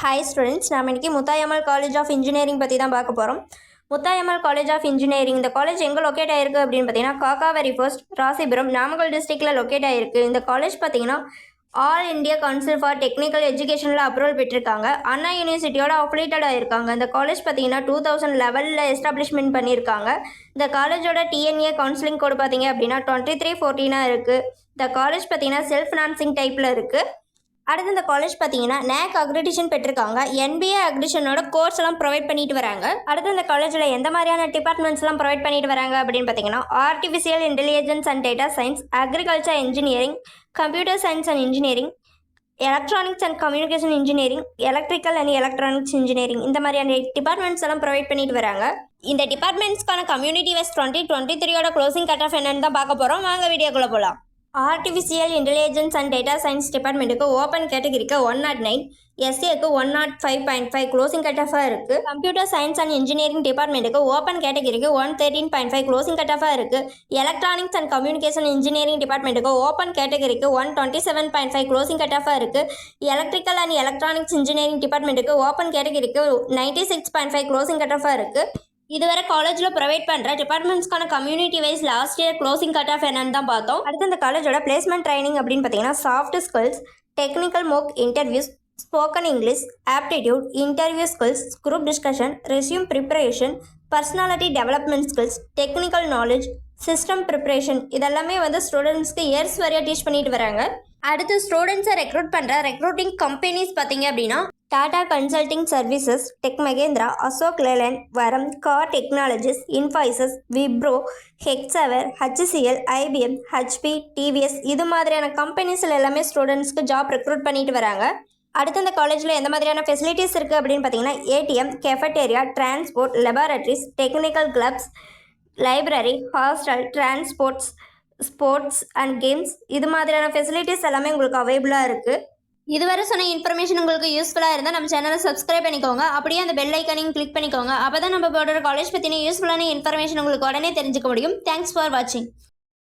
Hi students, நாம் இன்றைக்கி Muthayammal college of engineering பற்றி தான் பார்க்க போகிறோம். முத்தாயம்மாள் காலேஜ் ஆஃப் இன்ஜினியரிங் இந்த காலேஜ் எங்கே லொக்கேட் ஆகிருக்கு அப்படின்னு பார்த்தீங்கன்னா காக்காவரி ஃபர்ஸ்ட், ராசிபுரம், நாமக்கல் டிஸ்ட்ரிக்டில் லொக்கேட் ஆகிருக்கு. இந்த காலேஜ் பார்த்தீங்கன்னா all India council for technical எஜுகேஷனில் அப்ரூவல் பெற்றிருக்காங்க. அண்ணா யூனிவர்சிட்டியோட அஃபிலியேட்டட் ஆகிருக்காங்க. இந்த காலேஜ் பார்த்தீங்கன்னா 2011 எஸ்டாப்ளிஷ்மெண்ட் பண்ணியிருக்காங்க. இந்த காலேஜோட டிஎன்ஏ கவுன்சிலிங் கோடு பார்த்தீங்க அப்படின்னா 2314 இருக்குது. இந்த காலேஜ் பார்த்தீங்கன்னா செல்ஃப் ஃபினான்சிங் டைப்பில் இருக்குது. அடுத்து இந்த காலேஜ் பார்த்தீங்கன்னா நேக் அக்ரிடிஷன் பெற்றிருக்காங்க. என்பிஏ அக்ரிடிஷனோட கோர்ஸ் எல்லாம் ப்ரொவைட் பண்ணிட்டு வராங்க. அடுத்து இந்த காலேஜில் எந்த மாதிரியான டிபார்ட்மெண்ட்ஸ்லாம் ப்ரொவைட் பண்ணிட்டு வராங்க அப்படின்னு பார்த்தீங்கன்னா artificial intelligence and data science, agriculture engineering, computer science and engineering, electronics and communication engineering, electrical and electronics engineering, இந்த மாதிரியான டிபார்ட்மெண்ட்ஸ் எல்லாம் ப்ரொவைட் பண்ணிட்டு வராங்க. இந்த டிபார்ட்மெண்ட்ஸ்க்கான community wise 2023 closing cut off என்னன்னு தான் பார்க்க போகிறோம். வாங்க வீடியோக்குள்ளே போகலாம். Artificial intelligence and data science டிபார்ட்மெண்ட்டுக்கு ஓப்பன் கேட்டகரிக்கு 109, எஸ்ஏக்கு 105.5 க்ளோசிங் கட் ஆஃபாக இருக்குது. கம்ப்யூட்டர் சயின்ஸ் அண்ட் இன்ஜினியரிங் டிபார்ட்மெண்ட்டுக்கு ஓப்பன் கேட்டகரிக்கு 113.5 க்ளோசிங் கட் ஆஃபாக இருக்குது. எலக்ட்ரானிக்ஸ் அண்ட் கம்யூனிகேஷன் இன்ஜினியரிங் டிபார்ட்மெண்ட்டுக்கு ஓப்பன் கேட்டகரிக்கு 127.5 க்ளோசிங் கட் ஆஃபாக இருக்குது. எலக்ட்ரிக்கல் அண்ட் எலக்ட்ரானிக்ஸ் இன்ஜினியரிங் டிபார்ட்மெண்ட்டுக்கு ஓப்பன் கேட்டகரிக்கு 96.5 க்ளோசிங் கட் ஆஃபாக இருக்குது. இதுவரை காலேஜில் ப்ரொவைட் பண்ணுற டிபார்ட்மெண்ட்ஸ்க்கான community wise last year closing cut off என்னன்னு தான் பார்த்தோம். அடுத்து இந்த காலேஜோட பிளேஸ்மெண்ட் ட்ரைனிங் அப்படின்னு பார்த்தீங்கன்னா soft skills, technical mock interviews, spoken English, aptitude, interview skills, group discussion, resume preparation, personality development skills, technical knowledge, system preparation இதெல்லாமே ஸ்டூடெண்ட்ஸ்க்கு இயர்ஸ் வரையாக டீச் பண்ணிட்டு வராங்க. அடுத்து ஸ்டூடெண்ட்ஸை ரெக்ரூட் பண்ணுற ரெக்ரூட்டிங் கம்பெனிஸ் பார்த்தீங்க அப்படின்னா Tata consulting services, tech Mahindra, Ashok Leyland, வரம், car technologies, Infosys, Wipro, Hexaware, HCL, IBM, HP, TVS இது மாதிரியான கம்பெனிஸில் எல்லாமே ஸ்டூடெண்ட்ஸ்க்கு ஜாப் ரெக்ரூட் பண்ணிட்டு வராங்க. அடுத்து இந்த காலேஜில் எந்த மாதிரியான ஃபெசிலிட்டிஸ் இருக்குது அப்படின்னு பார்த்தீங்கன்னா ATM, cafeteria, transport, laboratories, technical clubs, library, hostel, transports, sports and games இது மாதிரியான ஃபெசிலிட்டிஸ் எல்லாமே உங்களுக்கு அவைலபிளாக இருக்குது. இதுவரை சொன்ன இன்ஃபர்மேஷன் உங்களுக்கு யூஸ்ஃபுல்லாக இருந்தால் நம்ம சேனலை சப்ஸ்கிரைப் பண்ணிக்கோங்க. அப்படியே அந்த பெல் ஐக்கானையும் கிளிக் பண்ணிக்கோங்க. அப்போ தான் நம்ம போடுற காலேஜ் பற்றின யூஸ்ஃபுல்லான இன்ஃபர்மேஷன் உங்களுக்கு உடனே தெரிஞ்சுக்க முடியும். தேங்க்ஸ் ஃபார் வாட்சிங்.